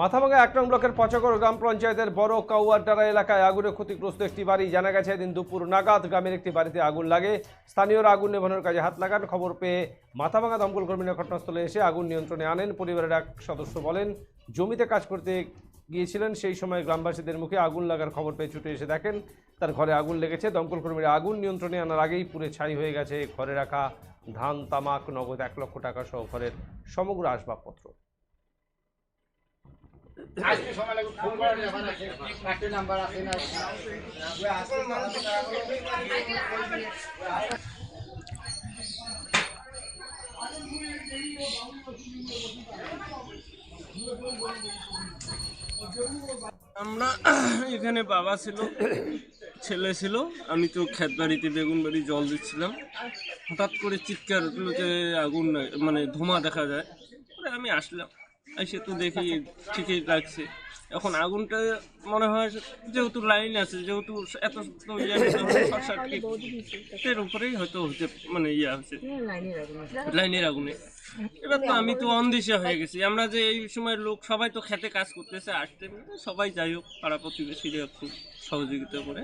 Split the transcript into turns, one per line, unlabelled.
মাথাভাঙা ১ নং ব্লকের পচাগড় গ্রাম পঞ্চায়েতের বড় কাউয়ারডারা এলাকায় আগুনে ক্ষতিগ্রস্ত একটি বাড়ি। জানা গেছে এদিন দুপুর নাগাদ গ্রামের একটি বাড়িতে আগুন লাগে। স্থানীয়রা আগুন নেভানোর কাজে হাত লাগান। খবর পেয়ে মাথাভাঙা দমকল কর্মীরা ঘটনাস্থলে এসে আগুন নিয়ন্ত্রণে আনেন। পরিবারের এক সদস্য বলেন, জমিতে কাজ করতে গিয়েছিলেন, সেই সময় গ্রামবাসীদের মুখে আগুন লাগার খবর পেয়ে ছুটে এসে দেখেন তার ঘরে আগুন লেগেছে। দমকল কর্মীরা আগুন নিয়ন্ত্রণে আনার আগেই পুড়ে ছাই হয়ে গেছে ঘরে রাখা ধান, তামাক, নগদ ১ লক্ষ টাকা সহ ঘরের সমগ্র আসবাবপত্র।
আজকে সময় লাগবে ফোন করার একটা নাম্বার আছে না
আমরা এখানে বাবা ছিল, ছেলে ছিল, আমি তো ক্ষেত বাড়িতে বেগুন বাড়ি জল দিচ্ছিলাম। হঠাৎ করে চিৎকার উঠলো যে আগুন মানে ধোঁয়া দেখা যায়। পরে আমি আসলাম, এসে তো দেখি ঠিকই লাগছে। এখন আগুনটা মনে হয় যেহেতু লাইন আছে, যেহেতু এত শর্ট সার্কিটের উপরেই হয়তো হতে মানে হচ্ছে লাইনের আগুনে। এবার তো আমি তো অনদিশা হয়ে গেছি। আমরা যে এই সময় লোক সবাই তো খেতে কাজ করতেছে, আসতে সবাই, যাই হোক পাড়া প্রতিবেশীরা খুব সহযোগিতা করে